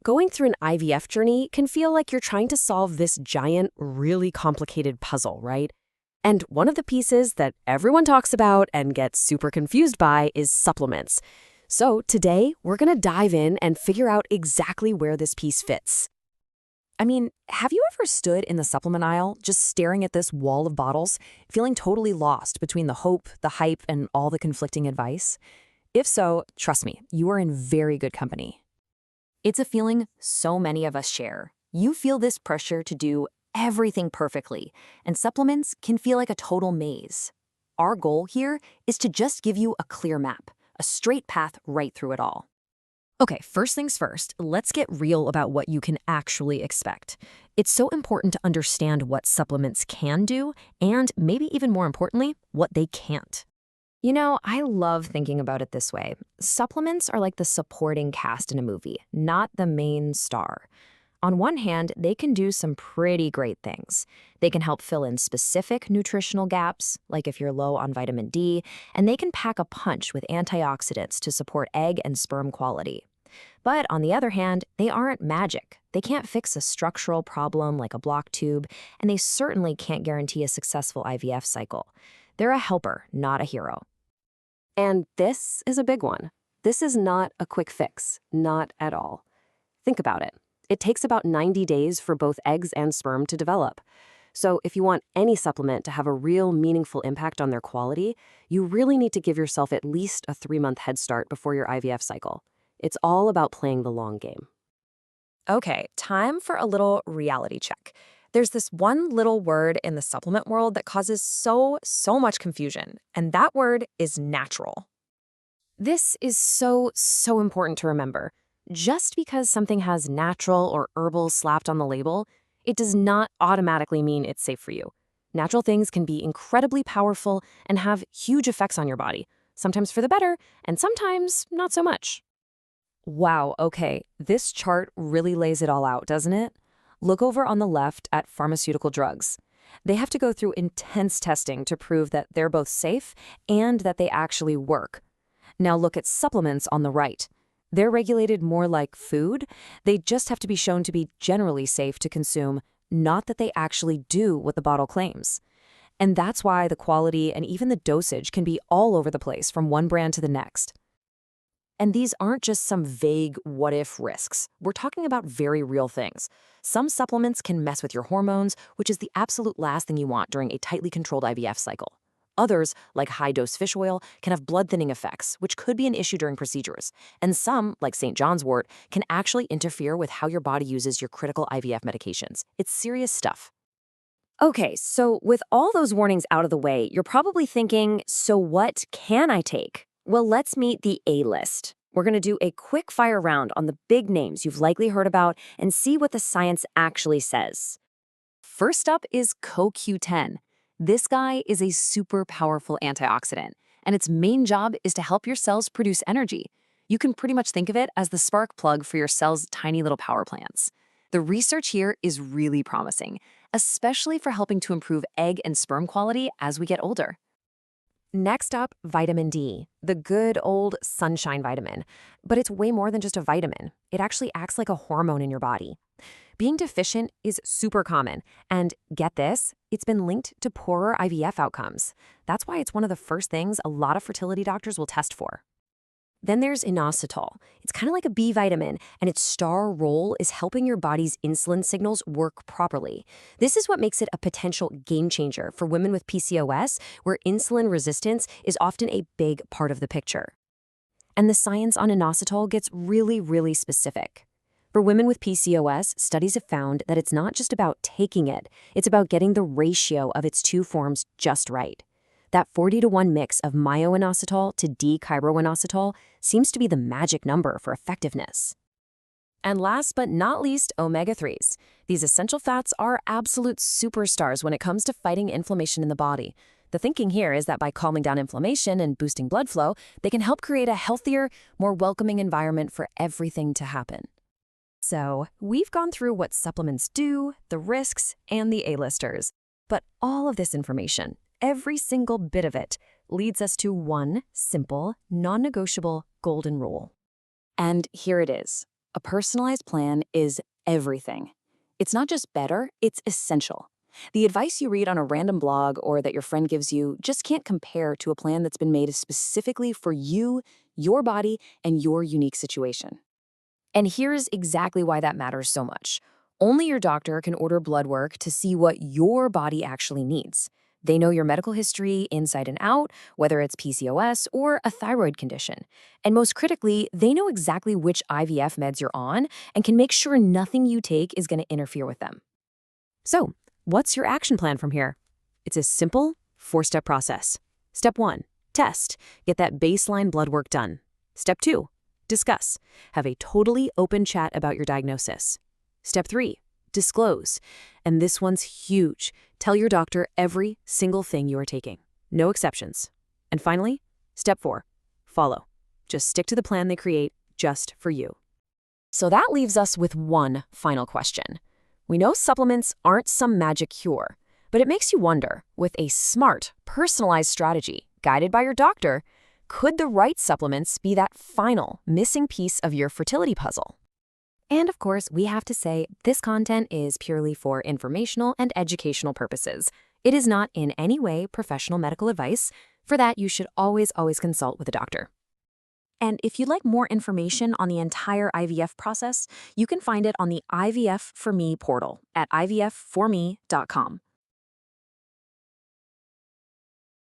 Going through an IVF journey can feel like you're trying to solve this giant, really complicated puzzle, right? And one of the pieces that everyone talks about and gets super confused by is supplements. So today, we're going to dive in and figure out exactly where this piece fits. I mean, have you ever stood in the supplement aisle just staring at this wall of bottles, feeling totally lost between the hope, the hype, and all the conflicting advice? If so, trust me, you are in very good company. It's a feeling so many of us share. You feel this pressure to do everything perfectly, and supplements can feel like a total maze. Our goal here is to just give you a clear map, a straight path right through it all. Okay, first things first, let's get real about what you can actually expect. It's so important to understand what supplements can do, and maybe even more importantly, what they can't. You know, I love thinking about it this way. Supplements are like the supporting cast in a movie, not the main star. On one hand, they can do some pretty great things. They can help fill in specific nutritional gaps, like if you're low on vitamin D, and they can pack a punch with antioxidants to support egg and sperm quality. But on the other hand, they aren't magic. They can't fix a structural problem like a blocked tube, and they certainly can't guarantee a successful IVF cycle. They're a helper, not a hero. And this is a big one. This is not a quick fix, not at all. Think about it. It takes about 90 days for both eggs and sperm to develop. So if you want any supplement to have a real meaningful impact on their quality, you really need to give yourself at least a 3-month head start before your IVF cycle. It's all about playing the long game. Okay, time for a little reality check. There's this one little word in the supplement world that causes so much confusion, and that word is natural. This is so important to remember. Just because something has natural or herbal slapped on the label, it does not automatically mean it's safe for you. Natural things can be incredibly powerful and have huge effects on your body, sometimes for the better, and sometimes not so much. Wow, okay, this chart really lays it all out, doesn't it? Look over on the left at pharmaceutical drugs. They have to go through intense testing to prove that they're both safe and that they actually work. Now look at supplements on the right. They're regulated more like food. They just have to be shown to be generally safe to consume, not that they actually do what the bottle claims. And that's why the quality and even the dosage can be all over the place from one brand to the next. And these aren't just some vague what-if risks. We're talking about very real things. Some supplements can mess with your hormones, which is the absolute last thing you want during a tightly controlled IVF cycle. Others, like high-dose fish oil, can have blood-thinning effects, which could be an issue during procedures. And some, like St. John's wort, can actually interfere with how your body uses your critical IVF medications. It's serious stuff. Okay, so with all those warnings out of the way, you're probably thinking, so what can I take? Well, let's meet the A-list. We're going to do a quick fire round on the big names you've likely heard about and see what the science actually says. First up is CoQ10. This guy is a super powerful antioxidant, and its main job is to help your cells produce energy. You can pretty much think of it as the spark plug for your cell's tiny little power plants. The research here is really promising, especially for helping to improve egg and sperm quality as we get older. Next up, vitamin D, the good old sunshine vitamin. But it's way more than just a vitamin. It actually acts like a hormone in your body. Being deficient is super common, and get this, it's been linked to poorer IVF outcomes. That's why it's one of the first things a lot of fertility doctors will test for. Then there's inositol. It's kind of like a B vitamin, and its star role is helping your body's insulin signals work properly. This is what makes it a potential game changer for women with PCOS, where insulin resistance is often a big part of the picture. And the science on inositol gets really specific. For women with PCOS, studies have found that it's not just about taking it, it's about getting the ratio of its two forms just right. That 40-to-1 mix of myo-inositol to D-chiro-inositol seems to be the magic number for effectiveness. And last but not least, omega-3s. These essential fats are absolute superstars when it comes to fighting inflammation in the body. The thinking here is that by calming down inflammation and boosting blood flow, they can help create a healthier, more welcoming environment for everything to happen. So, we've gone through what supplements do, the risks, and the A-listers. But all of this information, every single bit of it, leads us to one simple, non-negotiable golden rule. And here it is. A personalized plan is everything. It's not just better, it's essential. The advice you read on a random blog or that your friend gives you just can't compare to a plan that's been made specifically for you, your body, and your unique situation. And here's exactly why that matters so much. Only your doctor can order blood work to see what your body actually needs. They know your medical history inside and out, whether it's PCOS or a thyroid condition. And most critically, they know exactly which IVF meds you're on and can make sure nothing you take is going to interfere with them. So, what's your action plan from here? It's a simple 4-step process. Step 1, test. Get that baseline blood work done. Step 2, discuss. Have a totally open chat about your diagnosis. Step 3, disclose. And this one's huge. Tell your doctor every single thing you are taking. No exceptions. And finally, step 4, follow. Just stick to the plan they create just for you. So that leaves us with one final question. We know supplements aren't some magic cure, but it makes you wonder, with a smart, personalized strategy guided by your doctor, could the right supplements be that final, missing piece of your fertility puzzle? And of course, we have to say this content is purely for informational and educational purposes. It is not in any way professional medical advice. For that, you should always consult with a doctor. And if you'd like more information on the entire IVF process, you can find it on the IVF for Me portal at ivfforme.com.